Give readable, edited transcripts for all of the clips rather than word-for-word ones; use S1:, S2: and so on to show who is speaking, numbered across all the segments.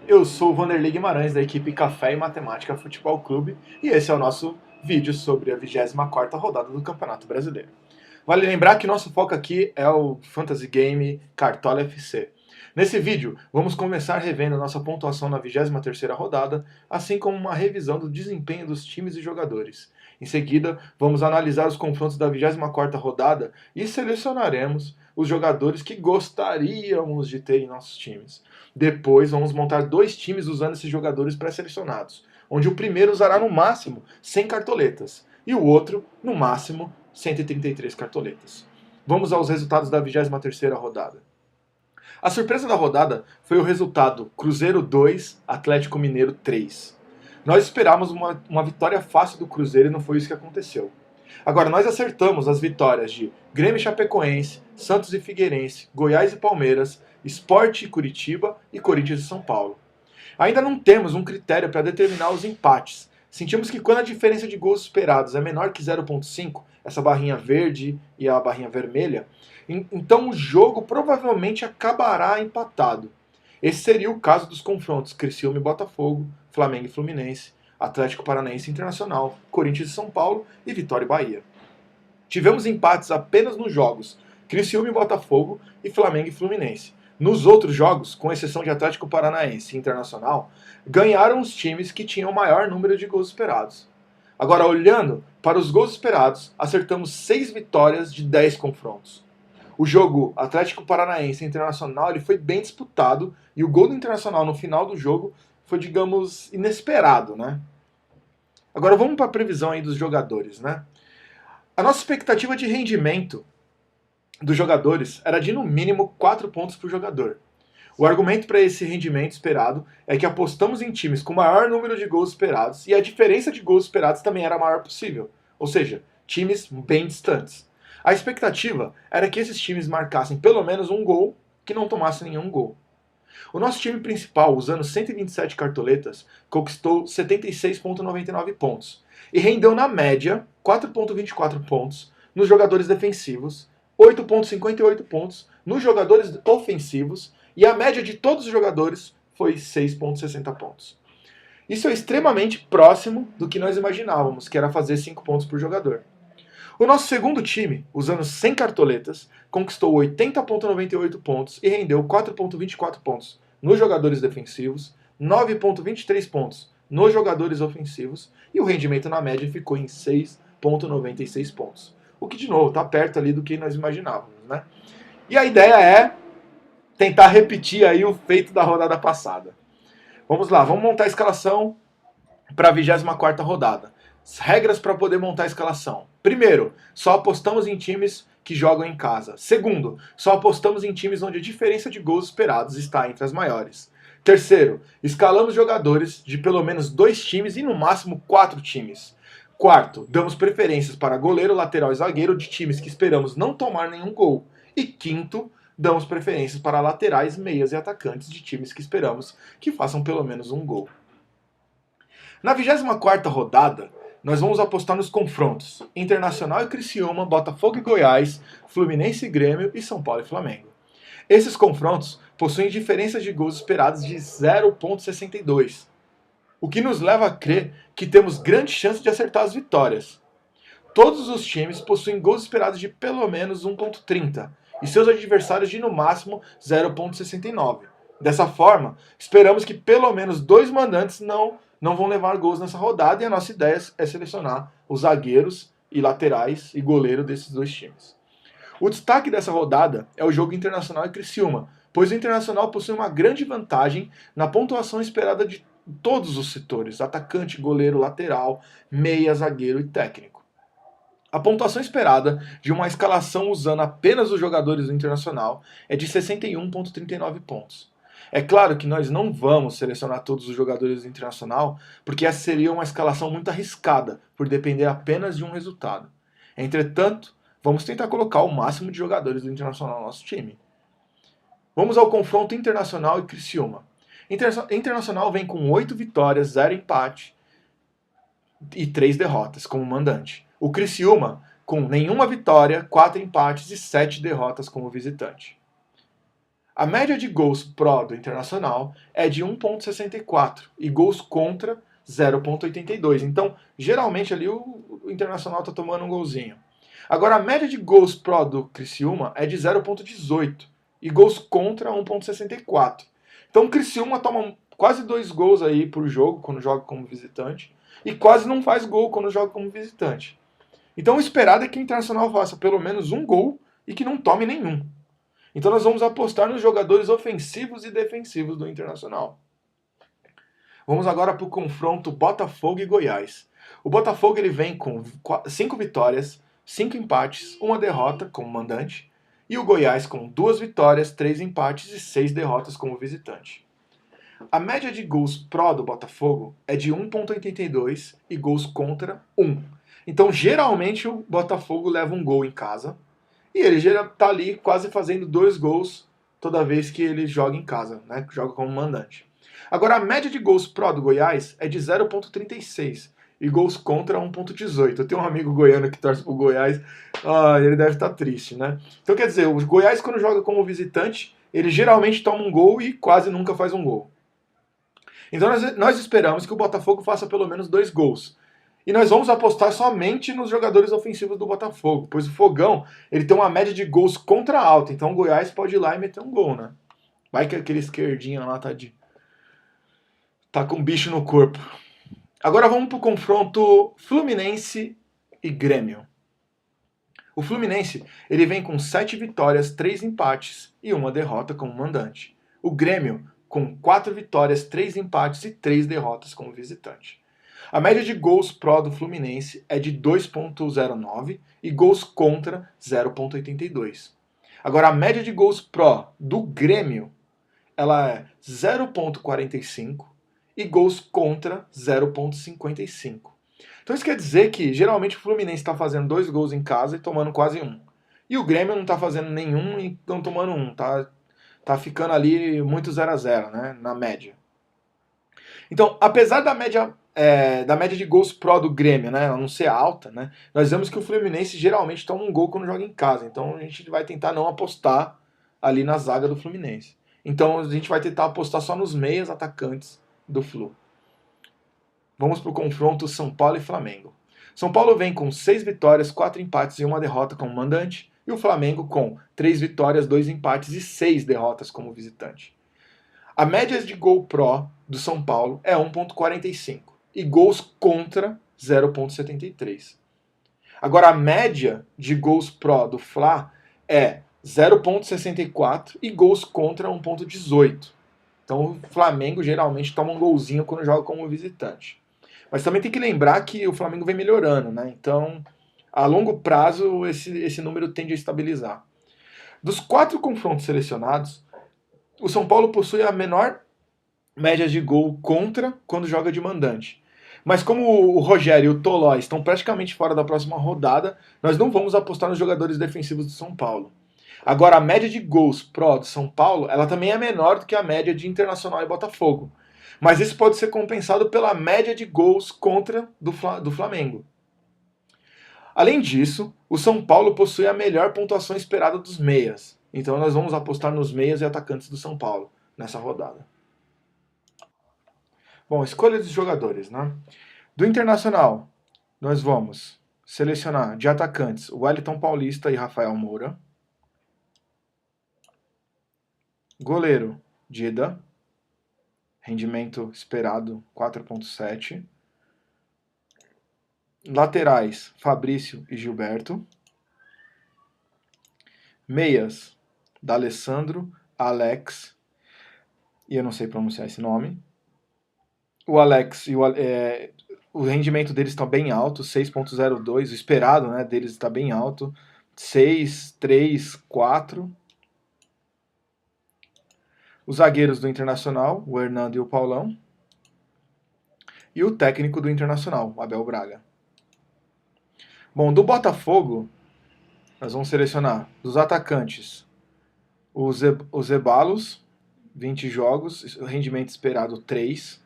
S1: Eu sou o Vanderlei Guimarães, da equipe Café e Matemática Futebol Clube, e esse é o nosso vídeo sobre a 24ª rodada do Campeonato Brasileiro. Vale lembrar que nosso foco aqui é o Fantasy Game Cartola FC. Nesse vídeo, vamos começar revendo a nossa pontuação na 23ª rodada, assim como uma revisão do desempenho dos times e jogadores. Em seguida, vamos analisar os confrontos da 24ª rodada e selecionaremos os jogadores que gostaríamos de ter em nossos times. Depois, vamos montar dois times usando esses jogadores pré-selecionados, onde o primeiro usará no máximo 100 cartoletas e o outro, no máximo, 133 cartoletas. Vamos aos resultados da 23ª rodada. A surpresa da rodada foi o resultado Cruzeiro 2, Atlético Mineiro 3. Nós esperávamos uma vitória fácil do Cruzeiro e não foi isso que aconteceu. Agora, nós acertamos as vitórias de Grêmio e Chapecoense, Santos e Figueirense, Goiás e Palmeiras, Sport e Curitiba e Corinthians e São Paulo. Ainda não temos um critério para determinar os empates. Sentimos que quando a diferença de gols esperados é menor que 0,5, essa barrinha verde e a barrinha vermelha, então o jogo provavelmente acabará empatado. Esse seria o caso dos confrontos Criciúma e Botafogo, Flamengo e Fluminense, Atlético Paranaense e Internacional, Corinthians e São Paulo e Vitória e Bahia. Tivemos empates apenas nos jogos Criciúma e Botafogo e Flamengo e Fluminense. Nos outros jogos, com exceção de Atlético Paranaense e Internacional, ganharam os times que tinham o maior número de gols esperados. Agora, olhando para os gols esperados, acertamos 6 vitórias de 10 confrontos. O jogo Atlético Paranaense e Internacional ele foi bem disputado e o gol do Internacional no final do jogo foi, digamos, inesperado, né? Agora vamos para a previsão aí dos jogadores, né? A nossa expectativa de rendimento dos jogadores era de no mínimo 4 pontos por jogador. O argumento para esse rendimento esperado é que apostamos em times com maior número de gols esperados e a diferença de gols esperados também era a maior possível, ou seja, times bem distantes. A expectativa era que esses times marcassem pelo menos um gol, que não tomassem nenhum gol. O nosso time principal, usando 127 cartoletas, conquistou 76,99 pontos e rendeu na média 4,24 pontos nos jogadores defensivos, 8,58 pontos nos jogadores ofensivos e a média de todos os jogadores foi 6,60 pontos. Isso é extremamente próximo do que nós imaginávamos, que era fazer 5 pontos por jogador. O nosso segundo time, usando 100 cartoletas, conquistou 80,98 pontos e rendeu 4,24 pontos nos jogadores defensivos, 9,23 pontos nos jogadores ofensivos e o rendimento na média ficou em 6,96 pontos. O que, de novo, está perto ali do que nós imaginávamos, né? E a ideia é tentar repetir aí o feito da rodada passada. Vamos lá, vamos montar a escalação para a 24ª rodada. Regras para poder montar a escalação. Primeiro, só apostamos em times que jogam em casa. Segundo, só apostamos em times onde a diferença de gols esperados está entre as maiores. Terceiro, escalamos jogadores de pelo menos 2 times e no máximo 4 times. Quarto, damos preferências para goleiro, lateral e zagueiro de times que esperamos não tomar nenhum gol. E quinto, damos preferências para laterais, meias e atacantes de times que esperamos que façam pelo menos um gol. Na 24ª rodada, nós vamos apostar nos confrontos Internacional e Criciúma, Botafogo e Goiás, Fluminense e Grêmio e São Paulo e Flamengo. Esses confrontos possuem diferenças de gols esperados de 0,62, o que nos leva a crer que temos grande chance de acertar as vitórias. Todos os times possuem gols esperados de pelo menos 1,30 e seus adversários de no máximo 0,69. Dessa forma, esperamos que pelo menos 2 mandantes não vão levar gols nessa rodada e a nossa ideia é selecionar os zagueiros e laterais e goleiro desses 2 times. O destaque dessa rodada é o jogo Internacional e Criciúma, pois o Internacional possui uma grande vantagem na pontuação esperada de todos os setores, atacante, goleiro, lateral, meia, zagueiro e técnico. A pontuação esperada de uma escalação usando apenas os jogadores do Internacional é de 61,39 pontos. É claro que nós não vamos selecionar todos os jogadores do Internacional, porque essa seria uma escalação muito arriscada, por depender apenas de um resultado. Entretanto, vamos tentar colocar o máximo de jogadores do Internacional no nosso time. Vamos ao confronto Internacional e Criciúma. Internacional vem com 8 vitórias, 0 empate e 3 derrotas como mandante. O Criciúma com nenhuma vitória, 4 empates e 7 derrotas como visitante. A média de gols pró do Internacional é de 1,64 e gols contra 0,82. Então, geralmente ali o Internacional está tomando um golzinho. Agora, a média de gols pró do Criciúma é de 0,18 e gols contra 1,64. Então, o Criciúma toma quase 2 gols aí por jogo quando joga como visitante e quase não faz gol quando joga como visitante. Então, o esperado é que o Internacional faça pelo menos um gol e que não tome nenhum. Então nós vamos apostar nos jogadores ofensivos e defensivos do Internacional. Vamos agora para o confronto Botafogo e Goiás. O Botafogo ele vem com 5 vitórias, 5 empates, 1 derrota como mandante, e o Goiás com 2 vitórias, 3 empates e 6 derrotas como visitante. A média de gols pró do Botafogo é de 1,82 e gols contra 1. Então geralmente o Botafogo leva um gol em casa, e ele já está ali quase fazendo 2 gols toda vez que ele joga em casa, né? Joga como mandante. Agora, a média de gols pró do Goiás é de 0,36 e gols contra 1,18. Eu tenho um amigo goiano que torce pro Goiás, ele deve estar triste, né? Então, quer dizer, o Goiás, quando joga como visitante, ele geralmente toma um gol e quase nunca faz um gol. Então, nós esperamos que o Botafogo faça pelo menos 2 gols. E nós vamos apostar somente nos jogadores ofensivos do Botafogo, pois o Fogão ele tem uma média de gols contra alta, então o Goiás pode ir lá e meter um gol, né? Vai que aquele esquerdinho lá tá com bicho no corpo. Agora vamos pro confronto Fluminense e Grêmio. O Fluminense ele vem com 7 vitórias, 3 empates e 1 derrota como mandante. O Grêmio com 4 vitórias, 3 empates e 3 derrotas como visitante. A média de gols pró do Fluminense é de 2,09 e gols contra 0,82. Agora, a média de gols pró do Grêmio ela é 0,45 e gols contra 0,55. Então isso quer dizer que geralmente o Fluminense está fazendo 2 gols em casa e tomando quase 1. E o Grêmio não está fazendo nenhum e não tomando 1. Tá ficando ali muito 0 a 0, né, na média. Então, apesar da média de gols pró do Grêmio, né, ela não ser alta, né, nós vemos que o Fluminense geralmente toma um gol quando joga em casa. Então a gente vai tentar não apostar ali na zaga do Fluminense. Então a gente vai tentar apostar só nos meias atacantes do Flu. Vamos para o confronto São Paulo e Flamengo. São Paulo vem com 6 vitórias, 4 empates e 1 derrota como mandante, e o Flamengo com 3 vitórias, 2 empates e 6 derrotas como visitante. A média de gol pró do São Paulo é 1,45 e gols contra 0,73. Agora a média de gols pró do Fla é 0,64 e gols contra 1,18. Então o Flamengo geralmente toma um golzinho quando joga como visitante. Mas também tem que lembrar que o Flamengo vem melhorando, né? Então, a longo prazo, esse número tende a estabilizar. Dos 4 confrontos selecionados, o São Paulo possui a menor média de gol contra quando joga de mandante. Mas como o Rogério e o Tolói estão praticamente fora da próxima rodada, nós não vamos apostar nos jogadores defensivos do São Paulo. Agora, a média de gols pró do São Paulo, ela também é menor do que a média de Internacional e Botafogo. Mas isso pode ser compensado pela média de gols contra do Flamengo. Além disso, o São Paulo possui a melhor pontuação esperada dos meias. Então nós vamos apostar nos meias e atacantes do São Paulo nessa rodada. Bom, escolha dos jogadores, né? Do Internacional, nós vamos selecionar de atacantes o Wellington Paulista e Rafael Moura. Goleiro, Dida. Rendimento esperado 4,7. Laterais, Fabrício e Gilberto. Meias, D'Alessandro, Alex, e eu não sei pronunciar esse nome. O Alex e o rendimento deles está bem alto, 6,02. O esperado, né, deles está bem alto, 6, 3, 4. Os zagueiros do Internacional, o Hernando e o Paulão. E o técnico do Internacional, o Abel Braga. Bom, do Botafogo, nós vamos selecionar dos atacantes os Zeballos, 20 jogos, rendimento esperado 3.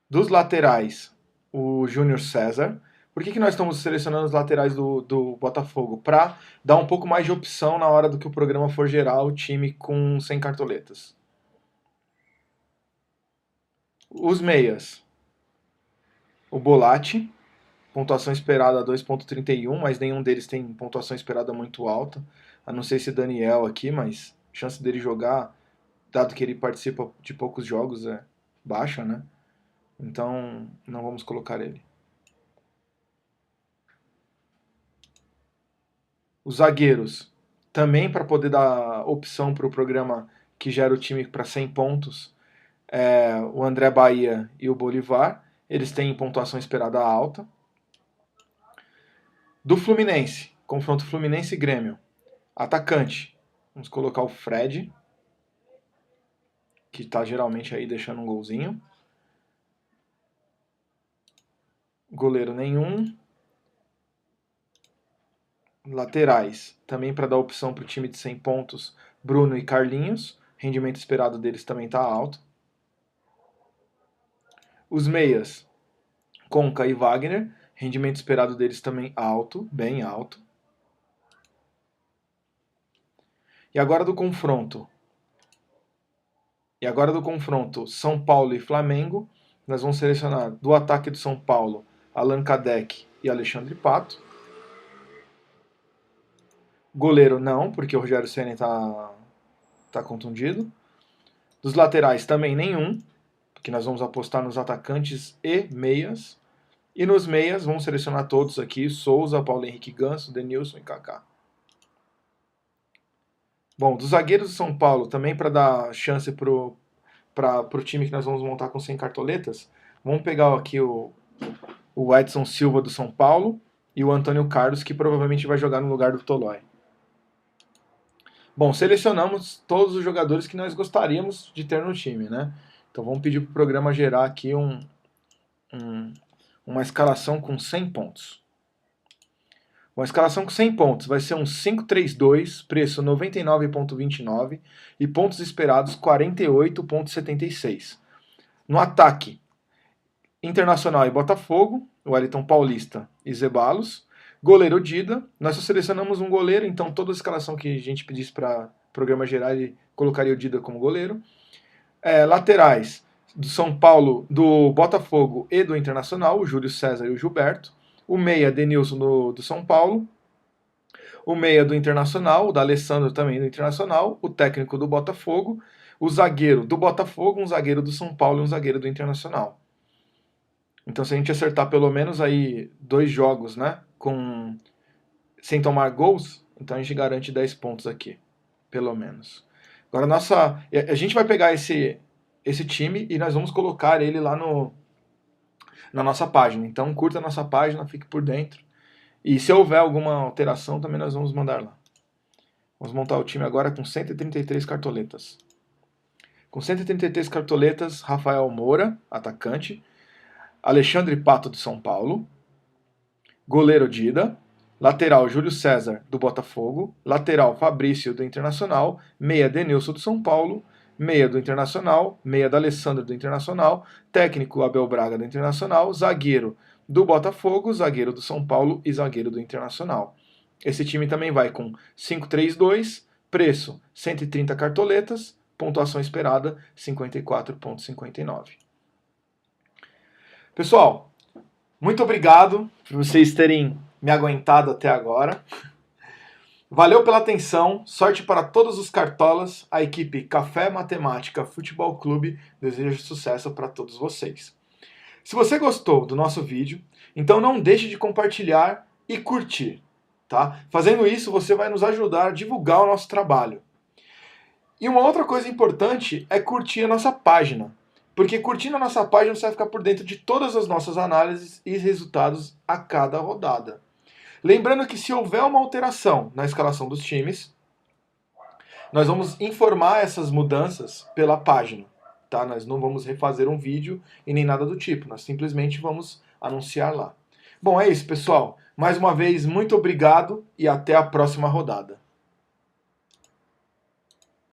S1: Dos laterais, o Júnior César, Por que nós estamos selecionando os laterais do Botafogo? Para dar um pouco mais de opção na hora do que o programa for gerar o time com 100 cartoletas. Os meias. O Bolatti, pontuação esperada 2.31, mas nenhum deles tem pontuação esperada muito alta. A não ser esse Daniel aqui, mas a chance dele jogar, dado que ele participa de poucos jogos, é baixa, né? Então, não vamos colocar ele. Os zagueiros, também para poder dar opção para o programa que gera o time para 100 pontos, o André Bahia e o Bolivar, eles têm pontuação esperada alta. Do Fluminense, confronto Fluminense e Grêmio. Atacante, vamos colocar o Fred, que está geralmente aí deixando um golzinho. Goleiro nenhum. Laterais, também para dar opção para o time de 100 pontos, Bruno e Carlinhos. Rendimento esperado deles também está alto. Os meias, Conca e Wagner. Rendimento esperado deles também alto, bem alto. E agora do confronto. São Paulo e Flamengo. Nós vamos selecionar do ataque do São Paulo, Allan Kardec e Alexandre Pato. Goleiro não, porque o Rogério Ceni está contundido. Dos laterais também nenhum, porque nós vamos apostar nos atacantes e meias. E nos meias vamos selecionar todos aqui, Souza, Paulo Henrique Ganso, Denilson e Kaká. Bom, dos zagueiros do São Paulo, também para dar chance pro time que nós vamos montar com 100 cartoletas, vamos pegar aqui o Edson Silva do São Paulo e o Antônio Carlos, que provavelmente vai jogar no lugar do Tolói. Bom, selecionamos todos os jogadores que nós gostaríamos de ter no time, né? Então vamos pedir para o programa gerar aqui uma escalação com 100 pontos. Uma escalação com 100 pontos vai ser um 5-3-2, preço 99,29 e pontos esperados 48,76. No ataque, Internacional e Botafogo, Wellington Paulista e Zeballos. Goleiro Dida, nós só selecionamos um goleiro, então toda a escalação que a gente pedisse para o programa geral, ele colocaria o Dida como goleiro. Laterais, do São Paulo, do Botafogo e do Internacional, o Júlio César e o Gilberto. O meia, Denilson do São Paulo. O meia do Internacional, o da Alessandro também do Internacional. O técnico do Botafogo. O zagueiro do Botafogo, um zagueiro do São Paulo e um zagueiro do Internacional. Então, se a gente acertar pelo menos aí 2 jogos, né, sem tomar gols, então a gente garante 10 pontos aqui, pelo menos. Agora, a gente vai pegar esse time e nós vamos colocar ele lá na nossa página. Então, curta a nossa página, fique por dentro. E se houver alguma alteração, também nós vamos mandar lá. Vamos montar o time agora com 133 cartoletas. Com 133 cartoletas, Rafael Moura, atacante. Alexandre Pato, do São Paulo. Goleiro Dida. Lateral Júlio César, do Botafogo. Lateral Fabrício, do Internacional. Meia Denilson, do São Paulo. Meia do Internacional. Meia da Alessandro, do Internacional. Técnico Abel Braga, do Internacional. Zagueiro do Botafogo. Zagueiro do São Paulo e zagueiro do Internacional. Esse time também vai com 5-3-2. Preço 130 cartoletas. Pontuação esperada 54,59. Pessoal, muito obrigado por vocês terem me aguentado até agora. Valeu pela atenção, sorte para todos os cartolas. A equipe Café Matemática Futebol Clube deseja sucesso para todos vocês. Se você gostou do nosso vídeo, então não deixe de compartilhar e curtir, tá? Fazendo isso, você vai nos ajudar a divulgar o nosso trabalho. E uma outra coisa importante é curtir a nossa página. Porque curtindo a nossa página você vai ficar por dentro de todas as nossas análises e resultados a cada rodada. Lembrando que se houver uma alteração na escalação dos times, nós vamos informar essas mudanças pela página. Tá? Nós não vamos refazer um vídeo e nem nada do tipo, nós simplesmente vamos anunciar lá. Bom, é isso, pessoal. Mais uma vez, muito obrigado e até a próxima rodada.